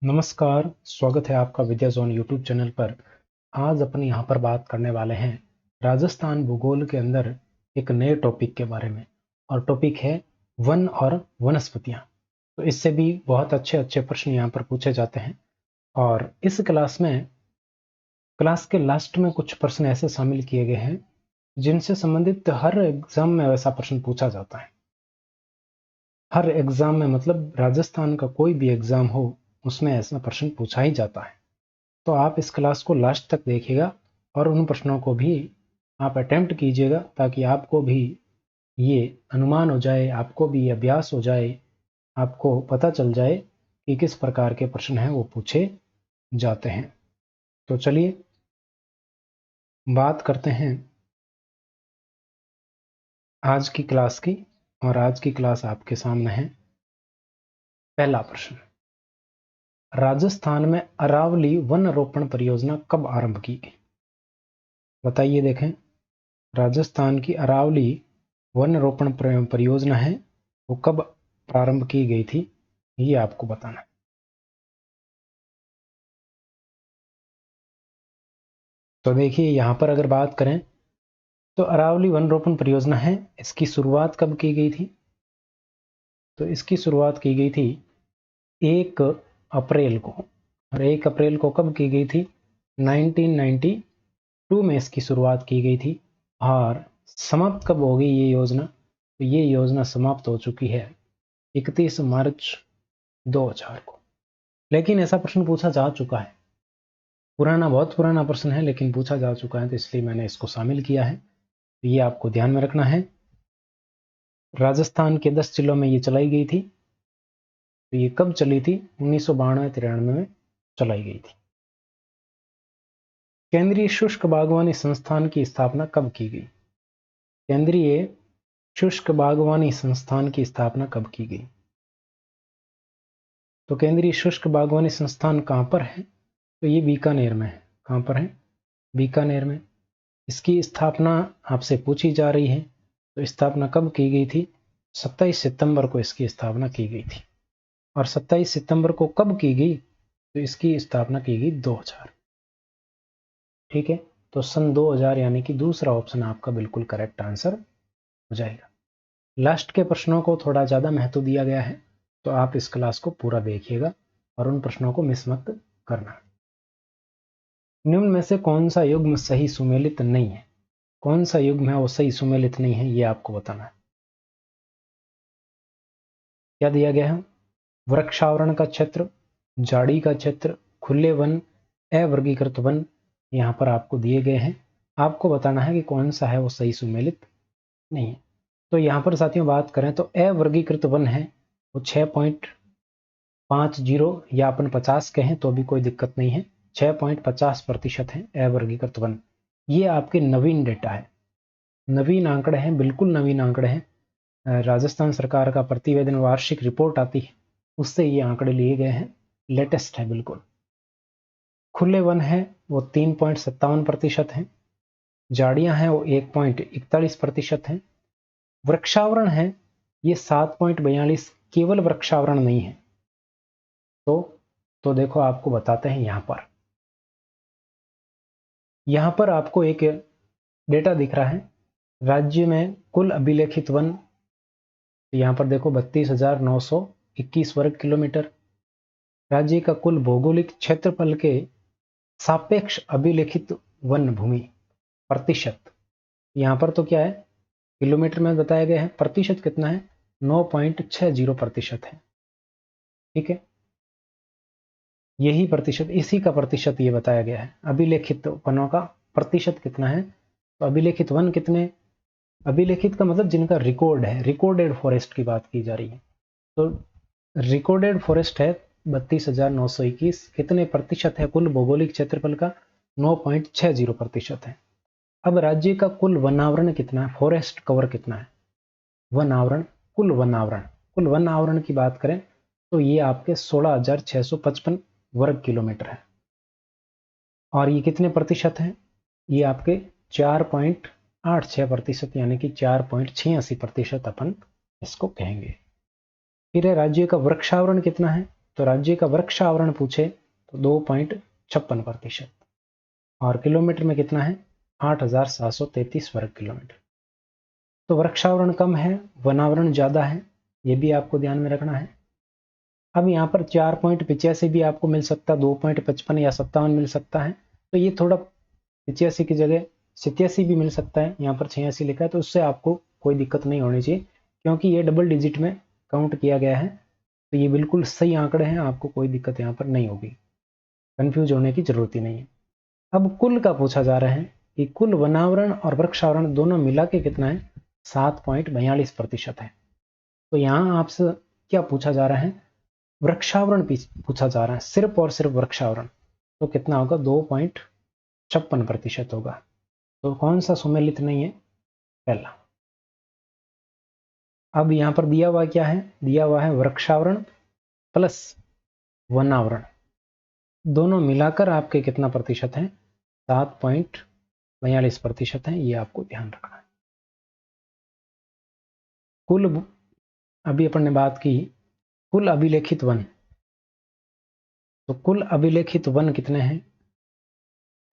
नमस्कार, स्वागत है आपका विद्या जोन यूट्यूब चैनल पर। आज अपन यहाँ पर बात करने वाले हैं राजस्थान भूगोल के अंदर एक नए टॉपिक के बारे में, और टॉपिक है वन और वनस्पतियाँ। तो इससे भी बहुत अच्छे अच्छे प्रश्न यहाँ पर पूछे जाते हैं, और इस क्लास के लास्ट में कुछ प्रश्न ऐसे शामिल किए गए हैं जिनसे संबंधित हर एग्जाम में वैसा प्रश्न पूछा जाता है। हर एग्जाम में, मतलब राजस्थान का कोई भी एग्जाम हो, उसमें ऐसा प्रश्न पूछा ही जाता है। तो आप इस क्लास को लास्ट तक देखिएगा और उन प्रश्नों को भी आप अटेम्प्ट कीजिएगा, ताकि आपको भी ये अनुमान हो जाए, आपको भी अभ्यास हो जाए, आपको पता चल जाए कि किस प्रकार के प्रश्न हैं वो पूछे जाते हैं। तो चलिए बात करते हैं आज की क्लास की, और आज की क्लास आपके सामने है। पहला प्रश्न, राजस्थान में अरावली वन रोपण परियोजना कब आरंभ की गई? बताइए, देखें। राजस्थान की अरावली वन रोपण परियोजना है, वो कब प्रारंभ की गई थी, ये आपको बताना है। तो देखिए, यहां पर अगर बात करें तो अरावली वन रोपण परियोजना है, इसकी शुरुआत कब की गई थी? तो इसकी शुरुआत की गई थी 1 अप्रैल को। और 1 अप्रैल को कब की गई थी? 1992 में इसकी शुरुआत की गई थी। और समाप्त कब हो गई ये योजना? तो ये योजना समाप्त हो चुकी है 31 मार्च 2000 को। लेकिन ऐसा प्रश्न पूछा जा चुका है, बहुत पुराना प्रश्न है, लेकिन पूछा जा चुका है, तो इसलिए मैंने इसको शामिल किया है। तो ये आपको ध्यान में रखना है। राजस्थान के 10 जिलों में ये चलाई गई थी। तो ये कब चली थी? 1992-93 में चलाई गई थी। केंद्रीय शुष्क बागवानी संस्थान की स्थापना कब की गई? केंद्रीय शुष्क बागवानी संस्थान की स्थापना कब की गई? तो केंद्रीय शुष्क बागवानी संस्थान कहां पर है? तो ये बीकानेर में है। कहां पर है? बीकानेर में। इसकी स्थापना आपसे पूछी जा रही है। तो स्थापना कब की गई थी? 27 सितंबर को इसकी स्थापना की गई थी। और 27 सितंबर को कब की गई? तो इसकी स्थापना की गई 2000। ठीक है, तो सन 2000, यानी कि दूसरा ऑप्शन आपका बिल्कुल करेक्ट आंसर हो जाएगा। लास्ट के प्रश्नों को थोड़ा ज्यादा महत्व दिया गया है, तो आप इस क्लास को पूरा देखिएगा और उन प्रश्नों को मिस मत करना। निम्न में से कौन सा युग्म सही सुमेलित नहीं है? कौन सा युग्म है वो सही सुमेलित नहीं है, ये आपको बताना है। क्या दिया गया है? वृक्षावरण का क्षेत्र, झाड़ी का क्षेत्र, खुले वन, अवर्गीकृत वन, यहां पर आपको दिए गए हैं। आपको बताना है कि कौन सा है वो सही सुमेलित नहीं है। तो यहां पर साथियों बात करें तो अवर्गीकृत वन है वो 6.50, या अपन 50 कहें तो भी कोई दिक्कत नहीं है, 6.50% है अवर्गीकृत वन। ये आपके नवीन डेटा है, नवीन आंकड़े हैं, बिल्कुल नवीन आंकड़े हैं। राजस्थान सरकार का प्रतिवेदन वार्षिक रिपोर्ट आती है, उससे ये आंकड़े लिए गए हैं, लेटेस्ट है बिल्कुल। खुले वन है वो 3.57% है। झाड़ियां हैं वो 1.41% है। वृक्षावरण है ये 7.42, केवल वृक्षावरण नहीं है। तो देखो, आपको बताते हैं। यहां पर आपको एक डेटा दिख रहा है, राज्य में कुल अभिलेखित वन। यहां पर देखो 32,921 वर्ग किलोमीटर। राज्य का कुल भौगोलिक क्षेत्रफल के सापेक्ष अभिलेखित वन भूमि प्रतिशत, यहां पर तो क्या है, किलोमीटर में बताया गया है, प्रतिशत कितना है? 9.60% है। ठीक है, यही प्रतिशत, इसी का प्रतिशत ये बताया गया है। अभिलेखित वनों का प्रतिशत कितना है? तो अभिलेखित वन कितने? अभिलेखित का मतलब जिनका रिकॉर्ड है, रिकॉर्डेड फॉरेस्ट की बात की जा रही है। तो रिकॉर्डेड फॉरेस्ट है 32,921। कितने प्रतिशत है कुल भौगोलिक क्षेत्रफल का? 9.60% है। अब राज्य का कुल वनावरण कितना है, फॉरेस्ट कवर कितना है? वनावरण, कुल वन आवरण की बात करें तो ये आपके 16,655 वर्ग किलोमीटर है। और ये कितने प्रतिशत है? ये आपके 4.86%, यानी कि 4.86% अपन इसको कहेंगे। फिर है राज्य का वृक्षावरण कितना है? तो राज्य का वृक्षावरण पूछे तो 2.56%, और किलोमीटर में कितना है 8,733 वर्ग किलोमीटर। तो वृक्षावरण कम है, वनावरण ज्यादा है, ये भी आपको ध्यान में रखना है। अब यहाँ पर 4.85 भी आपको मिल सकता है, 2.55 या 57 मिल सकता है, तो ये थोड़ा 85 की जगह 87 भी मिल सकता है, यहाँ पर 86 लिखा है, तो उससे आपको कोई दिक्कत नहीं होनी चाहिए, क्योंकि ये डबल डिजिट में काउंट किया गया है, तो ये बिल्कुल सही आंकड़े हैं, आपको कोई दिक्कत यहाँ पर नहीं होगी, कंफ्यूज होने की जरूरत ही नहीं है। अब कुल का पूछा जा रहा है कि कुल वनावरण और वृक्षावरण दोनों मिला के कितना है 7.42% है। तो यहाँ आपसे क्या पूछा जा रहा है, वृक्षावरण पूछा जा रहा है, सिर्फ और सिर्फ वृक्षावरण, तो कितना होगा 2.56% होगा। तो कौन सा सुमेलित नहीं है, पहला। अब यहां पर दिया हुआ क्या है, दिया हुआ है वृक्षावरण प्लस वनावरण, दोनों मिलाकर आपके कितना प्रतिशत है 7.42% है, ये आपको ध्यान रखना है। कुल, अभी अपन ने बात की कुल अभिलेखित वन, तो कुल अभिलेखित वन कितने हैं,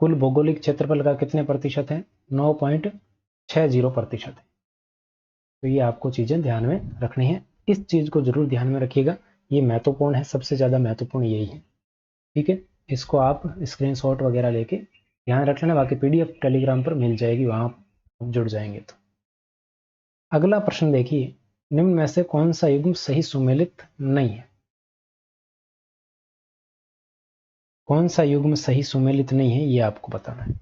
कुल भौगोलिक क्षेत्रफल का कितने प्रतिशत है 9.60% है। तो ये आपको चीजें ध्यान में रखनी है, इस चीज को जरूर ध्यान में रखिएगा, ये महत्वपूर्ण है, सबसे ज्यादा महत्वपूर्ण यही है। ठीक है, इसको आप स्क्रीनशॉट वगैरह लेके ध्यान रख लेना, बाकी पीडीएफ टेलीग्राम पर मिल जाएगी, वहां आप जुड़ जाएंगे। तो अगला प्रश्न देखिए, निम्न में से कौन सा युग्म सही सुमेलित नहीं है, कौन सा युग्म सही सुमेलित नहीं है ये आपको बताना है।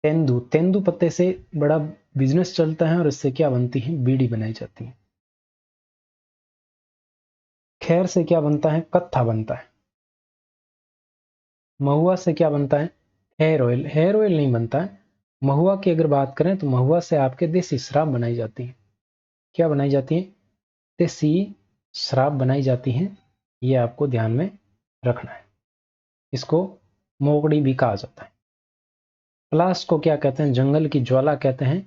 तेंदु, तेंदु पत्ते से बड़ा बिजनेस चलता है और इससे क्या बनती है, बीड़ी बनाई जाती है। खैर से क्या बनता है, कत्था बनता है। महुआ से क्या बनता है, हेयर ऑयल, हेयर ऑयल नहीं बनता है। महुआ की अगर बात करें तो महुआ से आपके देसी शराब बनाई जाती है। क्या बनाई जाती है, देसी शराब बनाई जाती है, ये आपको ध्यान में रखना है। इसको मोगड़ी भी कहा जाता है। पलास को क्या कहते हैं, जंगल की ज्वाला कहते हैं,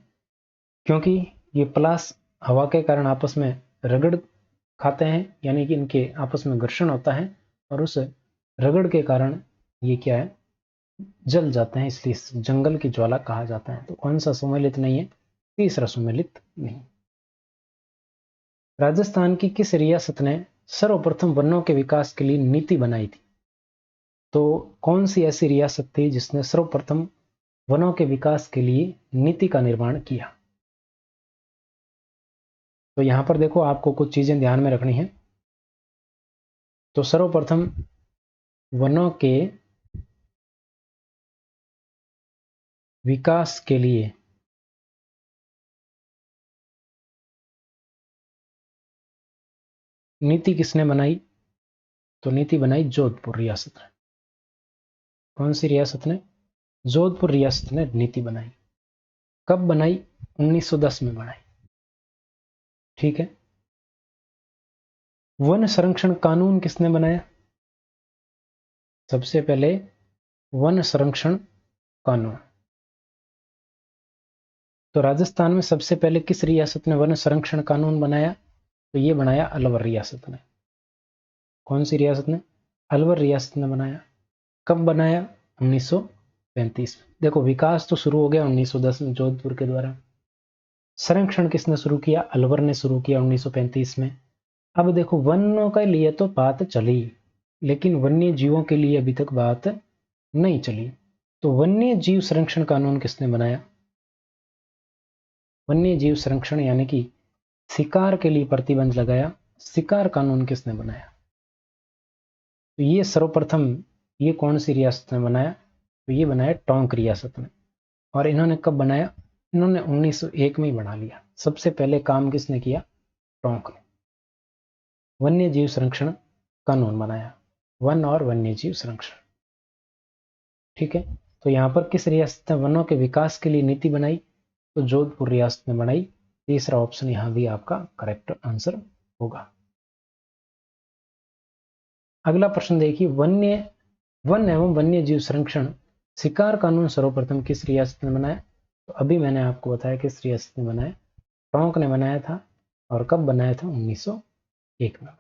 क्योंकि ये पलास हवा के कारण आपस में रगड़ खाते हैं, यानी कि इनके आपस में घर्षण होता है और उस रगड़ के कारण ये क्या है, जल जाते हैं, इसलिए इस जंगल की ज्वाला कहा जाता है। तो कौन सा सुमेलित नहीं है, तीसरा सुमेलित नहीं। राजस्थान की किस रियासत ने सर्वप्रथम वनों के विकास के लिए नीति बनाई थी, तो कौन सी ऐसी रियासत थी जिसने सर्वप्रथम वनों के विकास के लिए नीति का निर्माण किया। तो यहां पर देखो आपको कुछ चीजें ध्यान में रखनी है। तो सर्वप्रथम वनों के विकास के लिए नीति किसने बनाई, तो नीति बनाई जोधपुर रियासत ने। कौन सी रियासत ने, जोधपुर रियासत ने नीति बनाई। कब बनाई, 1910 में बनाई। ठीक है। वन संरक्षण कानून किसने बनाया, सबसे पहले वन संरक्षण कानून, तो राजस्थान में सबसे पहले किस रियासत ने वन संरक्षण कानून बनाया, तो ये बनाया अलवर रियासत ने। कौन सी रियासत ने, अलवर रियासत ने बनाया। कब बनाया, 1935 में। देखो विकास तो शुरू हो गया 1910 में जोधपुर के द्वारा, संरक्षण किसने शुरू किया, अलवर ने शुरू किया 1935 में। अब देखो वनों के लिए तो बात चली, लेकिन वन्य जीवों के लिए अभी तक बात नहीं चली। तो वन्य जीव संरक्षण कानून किसने बनाया, वन्य जीव संरक्षण यानी कि शिकार के लिए प्रतिबंध लगाया, शिकार कानून किसने बनाया, तो ये सर्वप्रथम ये कौन सी रियासत ने बनाया, तो ये बनाया टोंक रियासत ने। और इन्होंने कब बनाया, इन्होंने 1901 में ही बना लिया। सबसे पहले काम किसने किया, टोंक ने वन्य जीव संरक्षण कानून बनाया, वन और वन्य जीव संरक्षण। ठीक है। तो यहां पर किस रियासत ने वनों के विकास के लिए नीति बनाई, तो जोधपुर रियासत ने बनाई। तीसरा ऑप्शन यहां भी आपका करेक्ट आंसर होगा। अगला प्रश्न देखिए, वन एवं वन्य जीव संरक्षण शिकार कानून सर्वप्रथम किस रियासत ने बनाया, तो अभी मैंने आपको बताया किस रियासत ने बनाया, टोंक ने बनाया था। और कब बनाया था, 1901 में।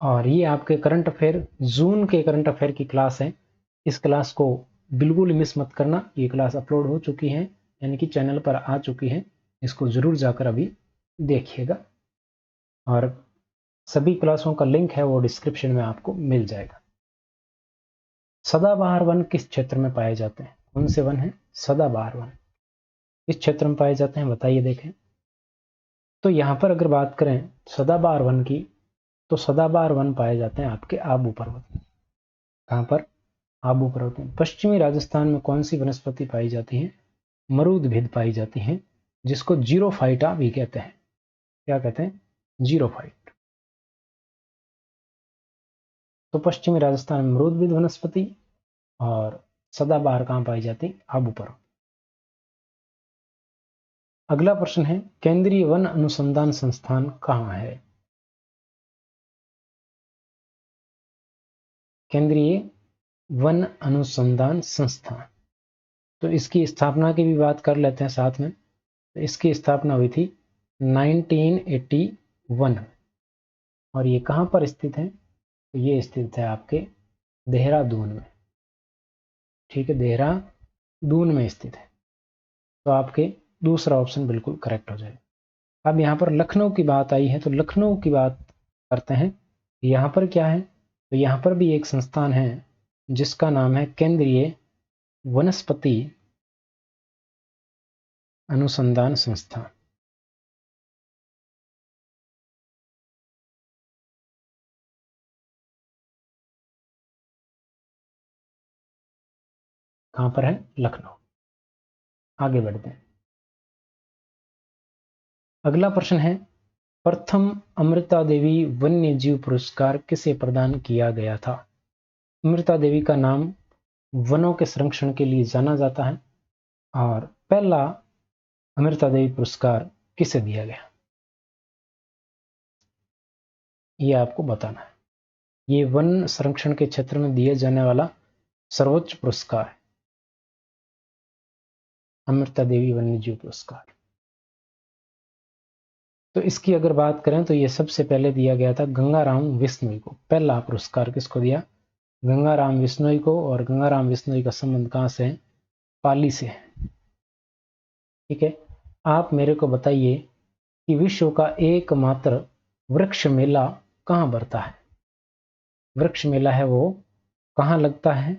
और ये आपके करंट अफेयर, जून के करंट अफेयर की क्लास है। इस क्लास को बिल्कुल मिस मत करना। ये क्लास अपलोड हो चुकी है, यानी कि चैनल पर आ चुकी है। इसको ज़रूर जाकर अभी देखिएगा, और सभी क्लासों का लिंक है वो डिस्क्रिप्शन में आपको मिल जाएगा। सदाबहार वन किस क्षेत्र में पाए जाते हैं? कौन से वन है सदाबहार वन? किस क्षेत्र में पाए जाते हैं बताइए, देखें। तो यहाँ पर अगर बात करें सदाबहार वन की, तो सदाबहार वन पाए जाते हैं आपके आबू पर्वत में। कहाँ पर? आबू पर्वत में। पश्चिमी राजस्थान में कौन सी वनस्पति पाई जाती है? मरूदभिद पाई जाती है, जिसको जीरोफाइटा भी कहते हैं। क्या कहते हैं? जीरोफाइट। तो पश्चिमी राजस्थान में मरूदभिद वनस्पति, और सदाबहार कहाँ पाई जाती? आबू पर्वत। अगला प्रश्न है, केंद्रीय वन अनुसंधान संस्थान कहाँ है? केंद्रीय वन अनुसंधान संस्थान, तो इसकी स्थापना की भी बात कर लेते हैं साथ में। तो इसकी स्थापना हुई थी 1981, और ये कहाँ पर स्थित है? तो ये स्थित है आपके देहरादून में। ठीक है, देहरादून में स्थित है। तो आपके दूसरा ऑप्शन बिल्कुल करेक्ट हो जाएगा। अब यहाँ पर लखनऊ की बात आई है, तो लखनऊ की बात करते हैं। यहाँ पर क्या है? तो यहाँ पर भी एक संस्थान है जिसका नाम है केंद्रीय वनस्पति अनुसंधान संस्थान। कहाँ पर है? लखनऊ। आगे बढ़ते हैं। अगला प्रश्न है, प्रथम अमृता देवी वन्य जीव पुरस्कार किसे प्रदान किया गया था? अमृता देवी का नाम वनों के संरक्षण के लिए जाना जाता है, और पहला अमृता देवी पुरस्कार किसे दिया गया, ये आपको बताना है। ये वन संरक्षण के क्षेत्र में दिए जाने वाला सर्वोच्च पुरस्कार है, अमृता देवी वन्य जीव पुरस्कार। तो इसकी अगर बात करें तो ये सबसे पहले दिया गया था गंगाराम विश्नोई को। पहला पुरस्कार किसको दिया? गंगाराम विश्नोई को। और गंगाराम विश्नोई का संबंध कहाँ से है? पाली से है। ठीक है, आप मेरे को बताइए कि विश्व का एकमात्र वृक्ष मेला कहाँ बढ़ता है? वृक्ष मेला है वो कहाँ लगता है,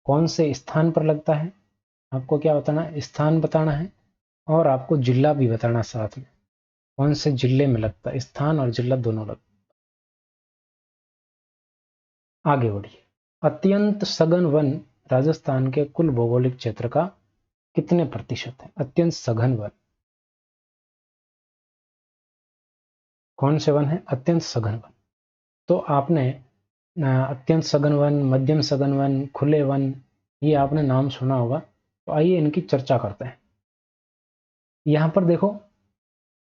कौन से स्थान पर लगता है? आपको क्या बताना है? स्थान बताना है, और आपको जिला भी बताना साथ में, कौन से जिले में लगता है। स्थान और जिला दोनों लगता है। आगे बढ़िए। अत्यंत सघन वन राजस्थान के कुल भौगोलिक क्षेत्र का कितने प्रतिशत है? अत्यंत सघन वन कौन से वन है? अत्यंत सघन वन। तो आपने अत्यंत सघन वन, मध्यम सघन वन, खुले वन, ये आपने नाम सुना होगा। तो आइए इनकी चर्चा करते हैं। यहां पर देखो,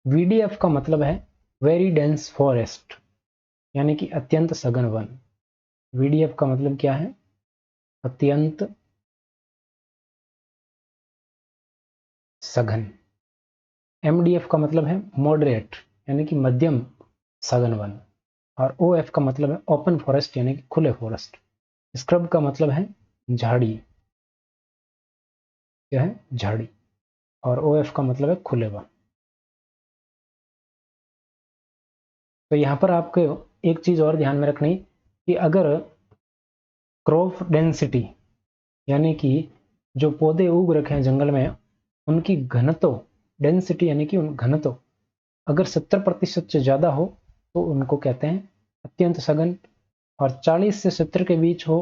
वीडीएफ का मतलब है वेरी डेंस फॉरेस्ट, यानी कि अत्यंत सघन वन। वीडीएफ का मतलब क्या है? अत्यंत सघन। एमडीएफ का मतलब है मॉडरेट, यानी कि मध्यम सघन वन। और ओएफ का मतलब है ओपन फॉरेस्ट, यानी कि खुले फॉरेस्ट। स्क्रब का मतलब है झाड़ी, क्या है? झाड़ी। और ओएफ का मतलब है खुले वन। तो यहां पर आपको एक चीज और ध्यान में रखनी कि अगर क्रॉप डेंसिटी, यानी कि जो पौधे उग रखे हैं जंगल में, उनकी घनत्व, डेंसिटी यानी कि उन घनत्व अगर 70% से ज्यादा हो तो उनको कहते हैं अत्यंत सघन, और 40 से 70 के बीच हो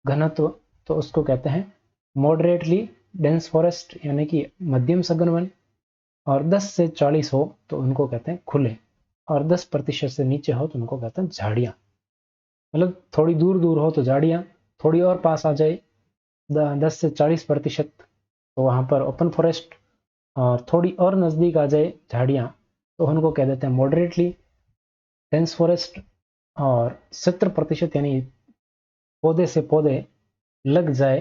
घनत्व तो उसको कहते हैं मॉडरेटली डेंस फॉरेस्ट, यानी कि मध्यम सघन वन। और 10 से 40 हो तो उनको कहते हैं खुले, और 10% से नीचे हो तो उनको कहते हैं झाड़ियाँ। मतलब थोड़ी दूर दूर हो तो झाड़ियाँ, थोड़ी और पास आ जाए 10 से 40% तो वहाँ पर ओपन फॉरेस्ट, और थोड़ी और नज़दीक आ जाए झाड़ियाँ तो उनको कह देते हैं मॉडरेटली डेंस फॉरेस्ट। और 70% यानी पौधे से पौधे लग जाए,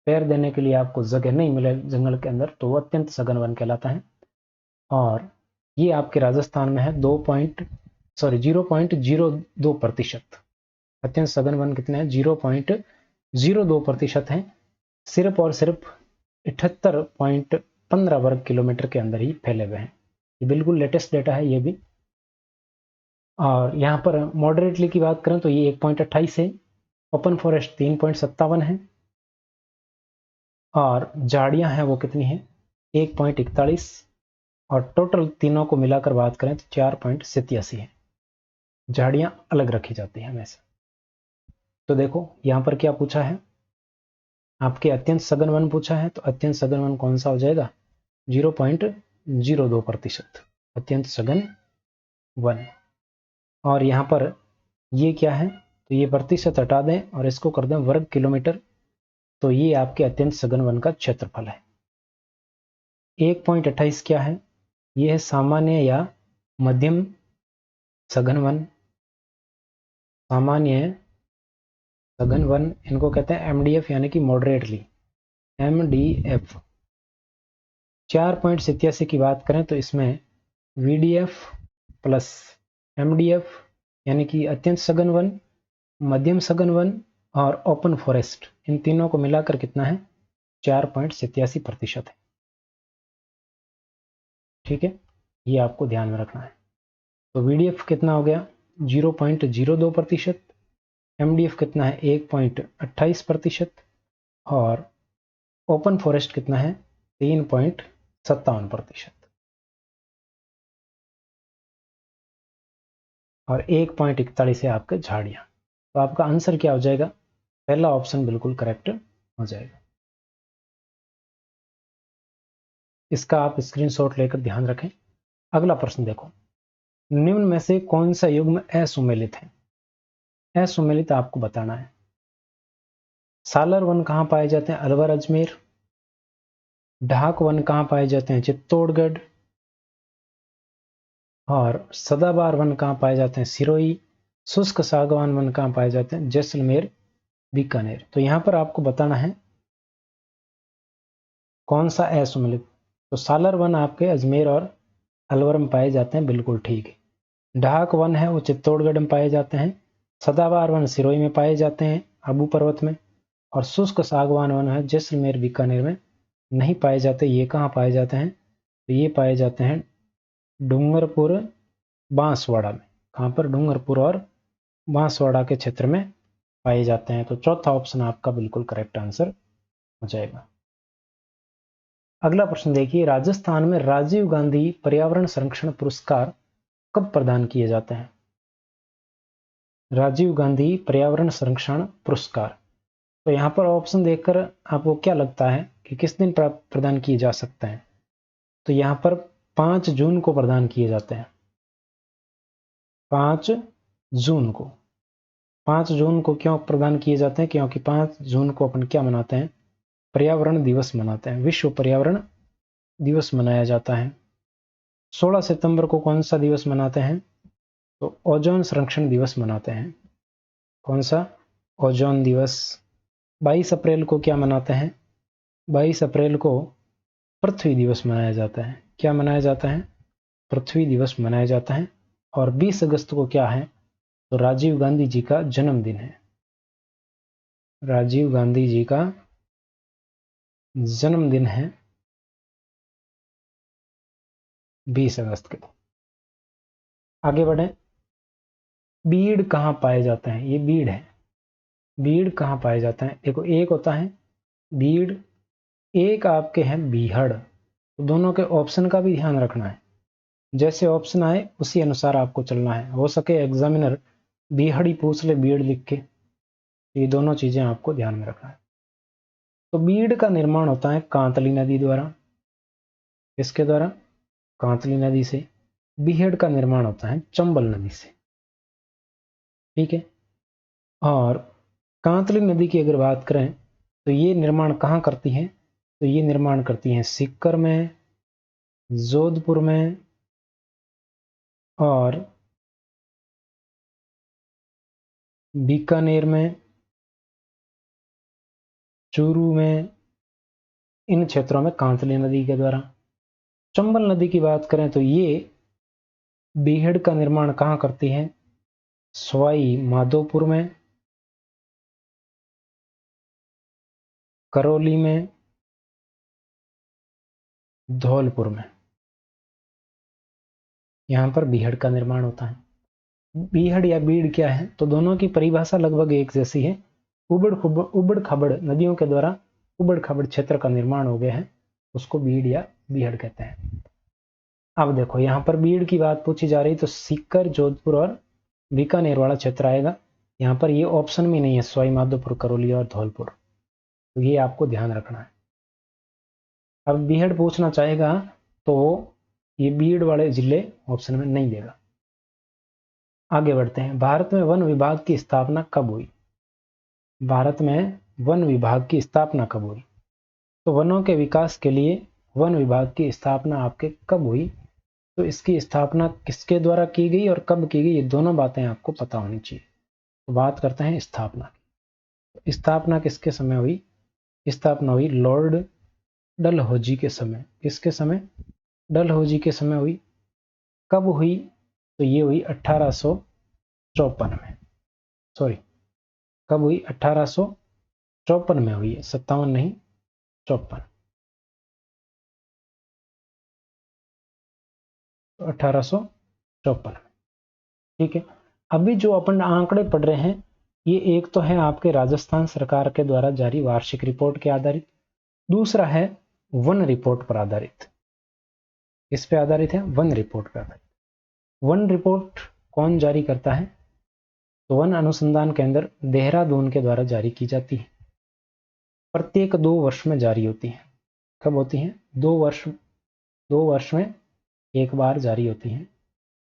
पैर देने के लिए आपको जगह नहीं मिले जंगल के अंदर, तो वो अत्यंत सघन वन कहलाता है। और ये आपके राजस्थान में है, 0.02%। अत्यंत सघन वन कितने हैं? 0.02% हैं, सिर्फ और सिर्फ 78.15 वर्ग किलोमीटर के अंदर ही फैले हुए हैं। ये बिल्कुल लेटेस्ट डेटा है ये भी। और यहाँ पर मॉडरेटली की बात करें तो ये 1.28 है, ओपन फॉरेस्ट 3.57 है, और झाड़ियां हैं वो कितनी है? 1.41, और टोटल तीनों को मिलाकर बात करें तो 4.87 है। झाड़ियां अलग रखी जाती हैं हमेशा। तो देखो यहाँ पर क्या पूछा है आपके, अत्यंत सघन वन पूछा है, तो अत्यंत सघन वन कौन सा हो जाएगा? 0.02%, अत्यंत सघन वन। और यहाँ पर ये क्या है? तो ये प्रतिशत हटा दें और इसको कर दें वर्ग किलोमीटर, तो ये आपके अत्यंत सघन वन का क्षेत्रफल है। 1.28 क्या है? ये है सामान्य या मध्यम सघन वन। सामान्य सघन वन इनको कहते हैं एमडीएफ, यानी कि मॉडरेटली, एमडीएफ। 4.87 की बात करें तो इसमें वीडीएफ प्लस एमडीएफ, यानी कि अत्यंत सघन वन, मध्यम सघन वन और ओपन फॉरेस्ट, इन तीनों को मिलाकर कितना है? 4.87% है। ठीक है, ये आपको ध्यान में रखना है। तो वीडीएफ कितना हो गया? 0.02%, एमडीएफ कितना है? 1.28%, और ओपन फॉरेस्ट कितना है? 3.57%, और 1.41 है आपके झाड़ियां। तो आपका आंसर क्या हो जाएगा? पहला ऑप्शन बिल्कुल करेक्ट हो जाएगा। इसका आप स्क्रीनशॉट लेकर ध्यान रखें। अगला प्रश्न देखो, निम्न में से कौन सा युग्म असुमेलित है? असुमेलित आपको बताना है। सालर वन कहां पाए जाते हैं? अलवर अजमेर। ढाक वन कहां पाए जाते हैं? चित्तौड़गढ़। और सदाबहार वन कहां पाए जाते हैं? सिरोही। शुष्क सागवान वन कहां पाए जाते हैं? जैसलमेर, बीकानेर। तो यहां पर आपको बताना है कौन सा असुमेलित। तो सालर वन आपके अजमेर और अलवर में पाए जाते हैं, बिल्कुल ठीक है। ढाक वन है वो चित्तौड़गढ़ में पाए जाते हैं। सदाबहार वन सिरोही में पाए जाते हैं, आबू पर्वत में। और शुष्क सागवान वन है जैसलमेर, बीकानेर में नहीं पाए जाते। ये कहाँ पाए जाते हैं? तो ये पाए जाते हैं डूंगरपुर, बांसवाड़ा में। कहाँ पर? डूंगरपुर और बांसवाड़ा के क्षेत्र में पाए जाते हैं। तो चौथा ऑप्शन आपका बिल्कुल करेक्ट आंसर हो जाएगा। अगला प्रश्न देखिए, राजस्थान में राजीव गांधी पर्यावरण संरक्षण पुरस्कार कब प्रदान किए जाते हैं? राजीव गांधी पर्यावरण संरक्षण पुरस्कार। तो यहाँ पर ऑप्शन देखकर आपको क्या लगता है कि किस दिन प्रदान किए जा सकते हैं? तो यहाँ पर 5 जून को प्रदान किए जाते हैं। 5 जून को। 5 जून को क्यों प्रदान किए जाते हैं? क्योंकि 5 जून को अपन क्या मनाते हैं? पर्यावरण दिवस मनाते हैं, विश्व पर्यावरण दिवस मनाया जाता है। 16 सितंबर को कौन सा दिवस मनाते हैं? तो ओजोन संरक्षण दिवस मनाते हैं। कौन सा? ओजोन दिवस। 22 अप्रैल को क्या मनाते हैं? 22 अप्रैल को पृथ्वी दिवस मनाया जाता है। क्या मनाया जाता है? पृथ्वी दिवस मनाया जाता है। और 20 अगस्त को क्या है? तो राजीव गांधी जी का जन्मदिन है। राजीव गांधी जी का जन्मदिन है 20 अगस्त के। आगे बढ़े, बीड़ कहाँ पाए जाते हैं? ये बीड़ है। बीड़ कहाँ पाए जाते हैं? देखो, एक होता है बीड़, एक आपके हैं बीहड़। तो दोनों के ऑप्शन का भी ध्यान रखना है। जैसे ऑप्शन आए उसी अनुसार आपको चलना है। हो सके एग्जामिनर बीहड़ ही पूछ ले बीड़ लिख के। ये दोनों चीजें आपको ध्यान में रखना है। तो बीड़ का निर्माण होता है कांतली नदी द्वारा। किसके द्वारा? कांतली नदी से। बीहड़ का निर्माण होता है चंबल नदी से। ठीक है। और कांतली नदी की अगर बात करें तो ये निर्माण कहाँ करती है? तो ये निर्माण करती हैं सीकर में, जोधपुर में, और बीकानेर में, चूरू में। इन क्षेत्रों में कांतली नदी के द्वारा। चंबल नदी की बात करें तो ये बीहड़ का निर्माण कहाँ करती है? सवाई माधोपुर में, करौली में, धौलपुर में। यहाँ पर बीहड़ का निर्माण होता है। बीहड़ या बीड़ क्या है? तो दोनों की परिभाषा लगभग एक जैसी है। उबड़ खाबड़ नदियों के द्वारा उबड़ खाबड़ क्षेत्र का निर्माण हो गया है, उसको बीड़ या बीहड़ कहते हैं। अब देखो यहाँ पर बीड़ की बात पूछी जा रही, तो सीकर, जोधपुर और बीकानेर वाला क्षेत्र आएगा। यहाँ पर ये ऑप्शन में नहीं है, सवाई माधोपुर, करौली और धौलपुर, तो ये आपको ध्यान रखना है। अब बीहड़ पूछना चाहेगा तो ये बीड़ वाले जिले ऑप्शन में नहीं देगा। आगे बढ़ते हैं। भारत में वन विभाग की स्थापना कब हुई? भारत में वन विभाग की स्थापना कब हुई? तो वनों के विकास के लिए वन विभाग की स्थापना आपके कब हुई? तो इसकी स्थापना किसके द्वारा की गई और कब की गई, ये दोनों बातें आपको पता होनी चाहिए। तो बात करते हैं स्थापना की। स्थापना किसके समय हुई? स्थापना हुई लॉर्ड डलहौजी के समय। किसके समय? डलहौजी के समय हुई। कब हुई? तो ये हुई 1854 में। सॉरी, कब हुई? 1854 में हुई है, 57 नहीं, 54। 1854 में, ठीक है। अभी जो अपन आंकड़े पढ़ रहे हैं, ये एक तो है आपके राजस्थान सरकार के द्वारा जारी वार्षिक रिपोर्ट के आधारित, दूसरा है वन रिपोर्ट पर आधारित। इस पे आधारित है, वन रिपोर्ट पर आधारित। वन रिपोर्ट कौन जारी करता है? तो वन अनुसंधान केंद्र देहरादून के द्वारा जारी की जाती है। प्रत्येक 2 वर्ष में जारी होती है। कब होती है? 2 वर्ष में एक बार जारी होती है।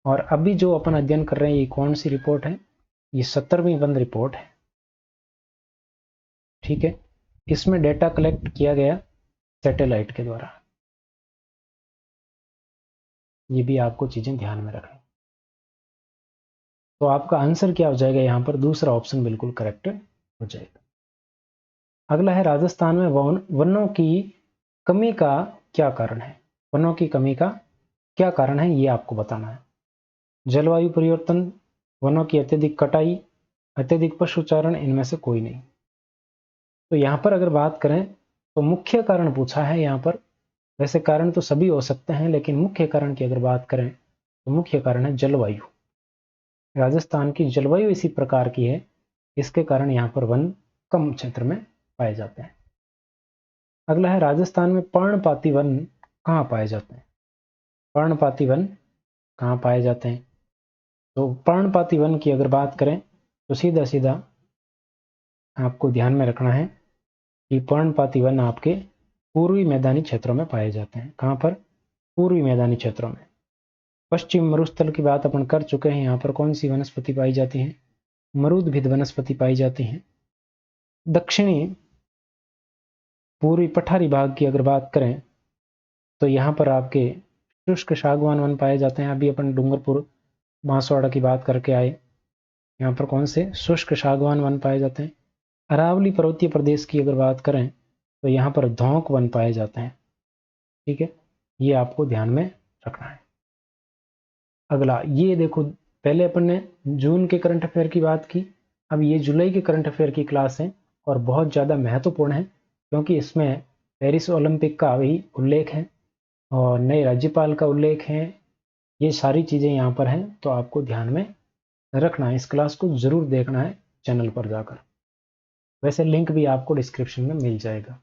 और अभी जो अपन अध्ययन कर रहे हैं, ये कौन सी रिपोर्ट है? ये 17वीं वन रिपोर्ट है, ठीक है। इसमें डेटा कलेक्ट किया गया सैटेलाइट के द्वारा। ये भी आपको चीजें ध्यान में रखनी। तो आपका आंसर क्या हो जाएगा? यहाँ पर दूसरा ऑप्शन बिल्कुल करेक्ट हो जाएगा। अगला है, राजस्थान में वनों की कमी का क्या कारण है? वनों की कमी का क्या कारण है, ये आपको बताना है। जलवायु परिवर्तन, वनों की अत्यधिक कटाई, अत्यधिक पशुचारण, इनमें से कोई नहीं। तो यहाँ पर अगर बात करें तो मुख्य कारण पूछा है यहाँ पर। वैसे कारण तो सभी हो सकते हैं, लेकिन मुख्य कारण की अगर बात करें तो मुख्य कारण है जलवायु। राजस्थान की जलवायु इसी प्रकार की है, इसके कारण यहाँ पर वन कम क्षेत्र में पाए जाते हैं। अगला है, राजस्थान में पर्णपाती वन कहाँ पाए जाते हैं? पर्णपाती वन कहाँ पाए जाते हैं? तो पर्णपाती वन की अगर बात करें तो सीधा सीधा आपको ध्यान में रखना है कि पर्णपाती वन आपके पूर्वी मैदानी क्षेत्रों में पाए जाते हैं। कहाँ पर? पूर्वी मैदानी क्षेत्रों में। पश्चिम मरुस्थल की बात अपन कर चुके हैं। यहाँ पर कौन सी वनस्पति पाई जाती है? मरुदभिद वनस्पति पाई जाती है। दक्षिणी पूर्वी पठारी भाग की अगर बात करें तो यहाँ पर आपके शुष्क सागवान वन पाए जाते हैं। अभी अपन डूंगरपुर बांसवाड़ा की बात करके आए, यहाँ पर कौन से शुष्क सागवान वन पाए जाते हैं। अरावली पर्वतीय प्रदेश की अगर बात करें तो यहाँ पर धौंक वन पाए जाते हैं, ठीक है। ये आपको ध्यान में रखना है। अगला ये देखो, पहले अपन ने जून के करंट अफेयर की बात की, अब ये जुलाई के करंट अफेयर की क्लास है और बहुत ज़्यादा महत्वपूर्ण है, क्योंकि इसमें पेरिस ओलंपिक का भी उल्लेख है और नए राज्यपाल का उल्लेख है। ये सारी चीज़ें यहाँ पर हैं, तो आपको ध्यान में रखना है। इस क्लास को ज़रूर देखना है चैनल पर जाकर। वैसे लिंक भी आपको डिस्क्रिप्शन में मिल जाएगा।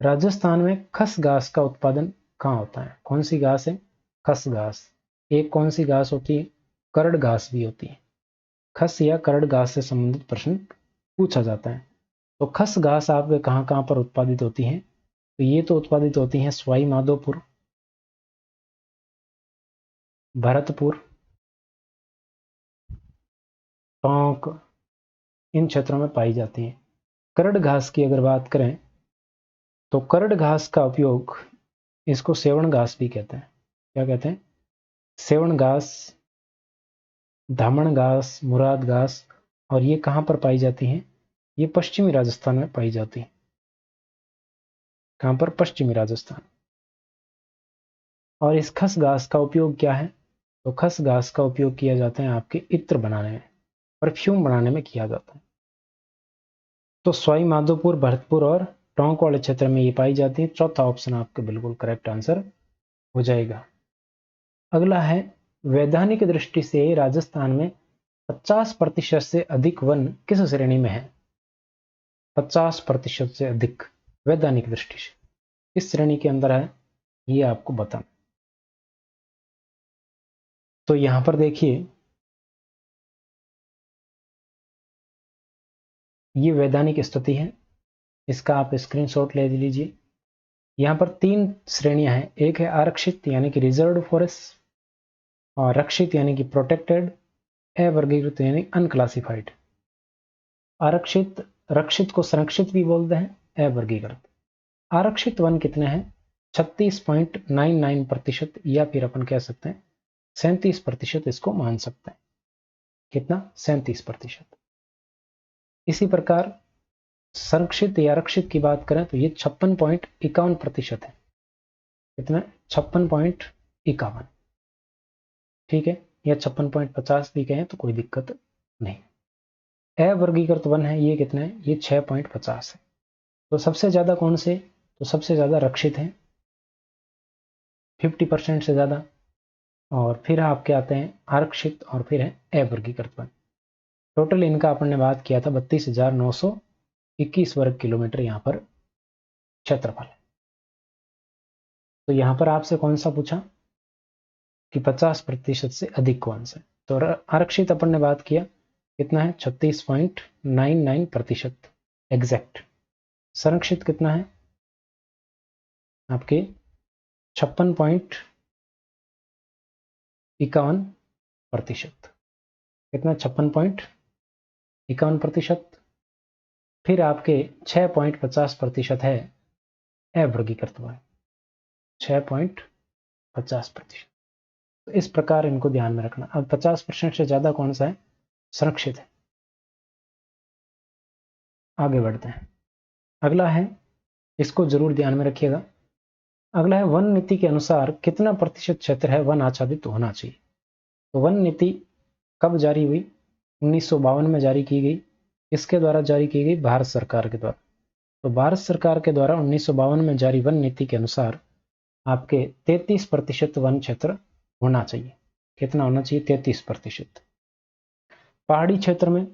राजस्थान में खस घास का उत्पादन कहाँ होता है? कौन सी घास है? खस घास। एक कौन सी घास होती है? करड़ घास भी होती है। खस या करड़ घास से संबंधित प्रश्न पूछा जाता है। तो खस घास आपके कहाँ कहाँ पर उत्पादित होती है? तो ये तो उत्पादित होती है सवाई माधोपुर, भरतपुर, टोंक, इन क्षेत्रों में पाई जाती है। करड़ घास की अगर बात करें तो करड़ घास का उपयोग, इसको सेवण घास भी कहते हैं। क्या कहते हैं? सेवण घास, धामण घास, मुराद घास। और ये कहाँ पर पाई जाती हैं? ये पश्चिमी राजस्थान में पाई जाती है। कहाँ पर? पश्चिमी राजस्थान। और इस खस घास का उपयोग क्या है? तो खस घास का उपयोग किया जाता है आपके इत्र बनाने में, परफ्यूम बनाने में किया जाता है। तो सवाई माधोपुर, भरतपुर और टोंक वाले क्षेत्र में ये पाई जाती है। चौथा ऑप्शन आपका बिल्कुल करेक्ट आंसर हो जाएगा। अगला है, वैधानिक दृष्टि से राजस्थान में 50% से अधिक वन किस श्रेणी में है? 50% से अधिक वैधानिक दृष्टि से किस श्रेणी के अंदर है, ये आपको बताना। तो यहां पर देखिए, ये वैधानिक स्थिति है, इसका आप स्क्रीनशॉट ले लीजिए। यहां पर 3 श्रेणियां हैं। एक है आरक्षित यानी कि रिजर्व्ड फॉरेस्ट, और रक्षित यानी कि प्रोटेक्टेड, अवर्गीकृत यानी अनक्लासिफाइड। आरक्षित, रक्षित को संरक्षित भी बोलते हैं, अवर्गीकृत। आरक्षित वन कितने हैं? 36.99%, या फिर अपन कह सकते हैं 37% इसको मान सकते हैं। कितना? 37%। इसी प्रकार संरक्षित या रक्षित की बात करें तो ये 56.51% है। कितना? 56.51। ठीक है, या 56.50 भी कहें तो कोई दिक्कत नहीं। अवर्गीकृत वन है, ये कितना है? ये 6.50 है। तो सबसे ज्यादा कौन से? तो सबसे ज्यादा रक्षित है, 50% से ज्यादा, और फिर आपके आते हैं आरक्षित, और फिर है अवर्गीकृत वन। टोटल इनका अपन ने बात किया था 32,921 वर्ग किलोमीटर यहाँ पर क्षेत्रफल है। तो यहाँ पर आपसे कौन सा पूछा कि 50% से अधिक कौन सा? तो आरक्षित अपन ने बात किया, कितना है? 36.99% एग्जैक्ट। संरक्षित कितना है आपके? 56.51%। कितना? 56.51%। फिर आपके 6.50% है अवर्गीकृत वन, 6.50%। तो इस प्रकार इनको ध्यान में रखना। अब 50% से ज्यादा कौन सा है? संरक्षित है। आगे बढ़ते हैं। अगला है, इसको जरूर ध्यान में रखिएगा। अगला है, वन नीति के अनुसार कितना प्रतिशत क्षेत्र है वन आच्छादित होना चाहिए? तो वन नीति कब जारी हुई? 1952 में जारी की गई। इसके द्वारा जारी की गई? भारत सरकार के द्वारा। तो भारत सरकार के द्वारा 1952 में जारी वन नीति के अनुसार आपके 33% वन क्षेत्र होना चाहिए। कितना होना चाहिए? 33%। पहाड़ी क्षेत्र में,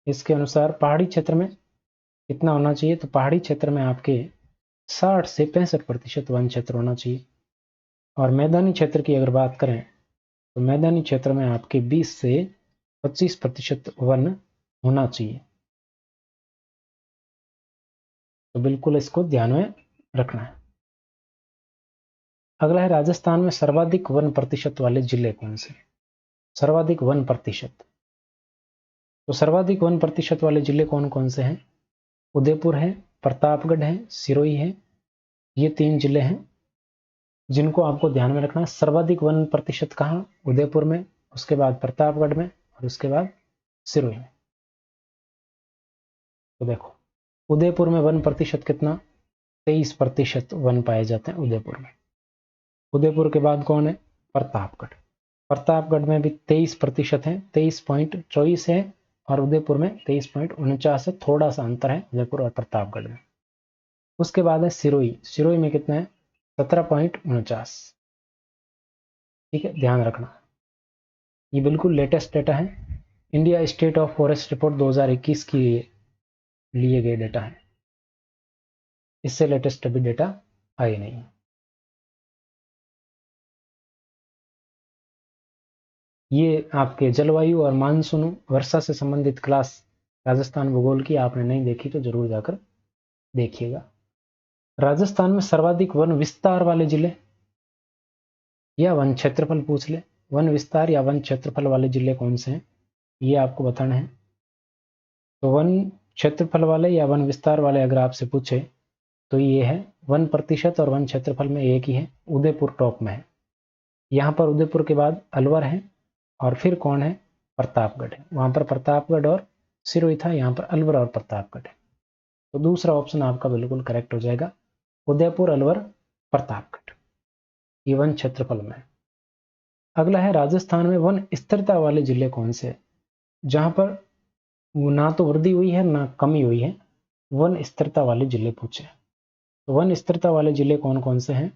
इसके अनुसार पहाड़ी क्षेत्र में कितना होना चाहिए? तो पहाड़ी क्षेत्र में आपके 60 से 65% वन क्षेत्र होना चाहिए। और मैदानी क्षेत्र की अगर बात करें तो मैदानी क्षेत्र में आपके 20 से 25% वन होना चाहिए। तो बिल्कुल इसको ध्यान में रखना है। अगला है, राजस्थान में सर्वाधिक वन प्रतिशत वाले जिले कौन से? सर्वाधिक वन प्रतिशत। तो सर्वाधिक वन प्रतिशत वाले जिले कौन कौन से हैं? उदयपुर है, प्रतापगढ़ है, सिरोही है। ये 3 जिले हैं जिनको आपको ध्यान में रखना है। सर्वाधिक वन प्रतिशत कहाँ? उदयपुर में, उसके बाद प्रतापगढ़ में, और उसके बाद सिरोही में। तो देखो, उदयपुर में वन प्रतिशत कितना? 23% वन पाए जाते हैं उदयपुर में। उदयपुर के बाद कौन है? प्रतापगढ़। प्रतापगढ़ में भी 23% है, 23.24 है, और उदयपुर में 23.49 है। थोड़ा सा अंतर है उदयपुर और प्रतापगढ़ में। उसके बाद है सिरोही। सिरोही में कितना है? 17.49। ठीक है, ध्यान रखना। ये बिल्कुल लेटेस्ट डेटा है, India state of forest report 2021 की लिए गए डेटा है। इससे लेटेस्ट अभी डेटा आए नहीं। ये आपके जलवायु और मानसून वर्षा से संबंधित क्लास राजस्थान भूगोल की आपने नहीं देखी तो जरूर जाकर देखिएगा। राजस्थान में सर्वाधिक वन विस्तार वाले जिले या वन क्षेत्रफल पूछ ले, वन विस्तार या वन क्षेत्रफल वाले जिले कौन से हैं, ये आपको बताना है। तो वन क्षेत्रफल वाले या वन विस्तार वाले अगर आपसे पूछे तो ये है 1% और वन क्षेत्रफल में एक ही है, उदयपुर टॉप में है। यहाँ पर उदयपुर के बाद अलवर है, और फिर कौन है? प्रतापगढ़ है। वहां पर प्रतापगढ़ और सिरोही था, यहाँ पर अलवर और प्रतापगढ़ है। तो दूसरा ऑप्शन आपका बिल्कुल करेक्ट हो जाएगा, उदयपुर, अलवर, प्रतापगढ़। ये वन क्षेत्रफल में है। अगला है राजस्थान में वन स्थिरता वाले जिले कौन से हैं, जहां पर ना तो वृद्धि हुई है ना कमी हुई है, वन स्थिरता वाले जिले पूछे। तो वन स्थिरता वाले जिले कौन कौन से हैं,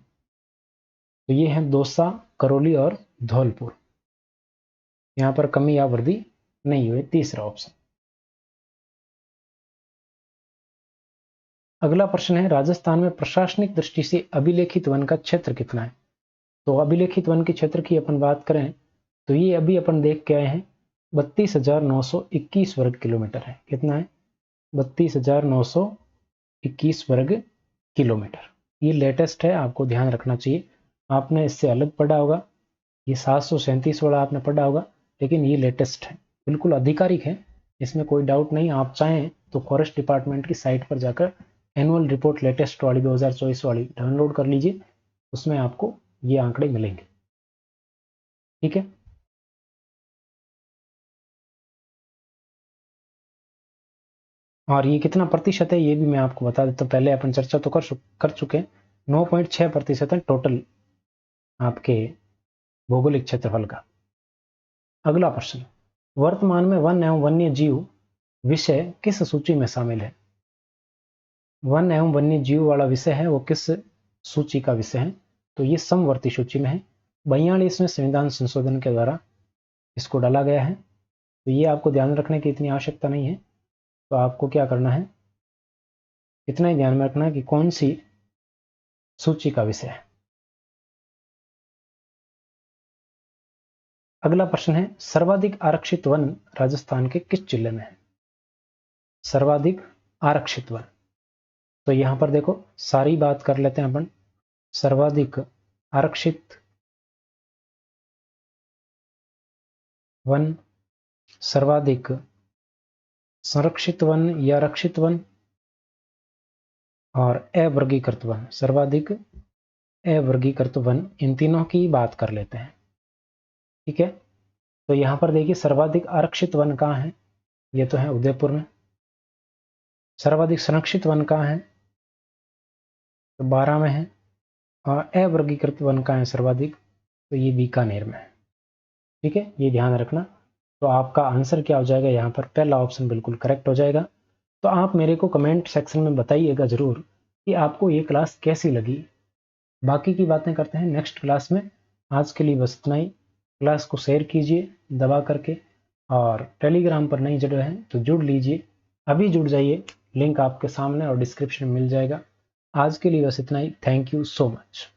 तो ये हैं दौसा, करौली और धौलपुर। यहां पर कमी या वृद्धि नहीं हुई, तीसरा ऑप्शन। अगला प्रश्न है राजस्थान में प्रशासनिक दृष्टि से अभिलेखित वन का क्षेत्र कितना है। तो अभिलेखित वन के क्षेत्र की अपन बात करें तो ये अभी अपन देख के आए हैं 32,921 वर्ग किलोमीटर है। कितना है? 32,921 वर्ग किलोमीटर। ये लेटेस्ट है, आपको ध्यान रखना चाहिए। आपने इससे अलग पढ़ा होगा, ये 737 वाला आपने पढ़ा होगा, लेकिन ये लेटेस्ट है, बिल्कुल आधिकारिक है, इसमें कोई डाउट नहीं। आप चाहें तो फॉरेस्ट डिपार्टमेंट की साइट पर जाकर एनुअल रिपोर्ट लेटेस्ट वाली 2024 वाली डाउनलोड कर लीजिए, उसमें आपको ये आंकड़े मिलेंगे। ठीक है, और ये कितना प्रतिशत है ये भी मैं आपको बता देता हूँ। पहले अपन चर्चा तो कर चुके हैं। 9.6% है टोटल आपके भौगोलिक क्षेत्रफल का। अगला प्रश्न, वर्तमान में वन एवं वन्य जीव विषय किस सूची में शामिल है। वन एवं वन्य जीव वाला विषय है वो किस सूची का विषय है, तो ये समवर्ती सूची में है। 42वें संविधान संशोधन के द्वारा इसको डाला गया है। तो ये आपको ध्यान रखने की इतनी आवश्यकता नहीं है, तो आपको क्या करना है, इतना ही ध्यान में रखना है कि कौन सी सूची का विषय है। अगला प्रश्न है सर्वाधिक आरक्षित वन राजस्थान के किस जिले में है। सर्वाधिक आरक्षित वन, तो यहां पर देखो सारी बात कर लेते हैं अपन। सर्वाधिक आरक्षित वन, सर्वाधिक संरक्षित वन या रक्षित वन और अवर्गीकृत वन। सर्वाधिक अवर्गीकृत वन, इन तीनों की बात कर लेते हैं। ठीक है, तो यहां पर देखिए सर्वाधिक आरक्षित वन कहाँ है, ये तो है उदयपुर में। सर्वाधिक संरक्षित वन कहाँ है, तो 12 में है। और अवर्गीकृत वन कहाँ है सर्वाधिक, तो ये बीकानेर में है। ठीक है, ये ध्यान रखना। तो आपका आंसर क्या हो जाएगा, यहाँ पर पहला ऑप्शन बिल्कुल करेक्ट हो जाएगा। तो आप मेरे को कमेंट सेक्शन में बताइएगा जरूर कि आपको ये क्लास कैसी लगी। बाकी की बातें करते हैं नेक्स्ट क्लास में। आज के लिए बस इतना ही। क्लास को शेयर कीजिए दबा करके, और टेलीग्राम पर नहीं जुड़े हैं तो जुड़ लीजिए, अभी जुड़ जाइए, लिंक आपके सामने और डिस्क्रिप्शन में मिल जाएगा। आज के लिए बस इतना ही। Thank you so much.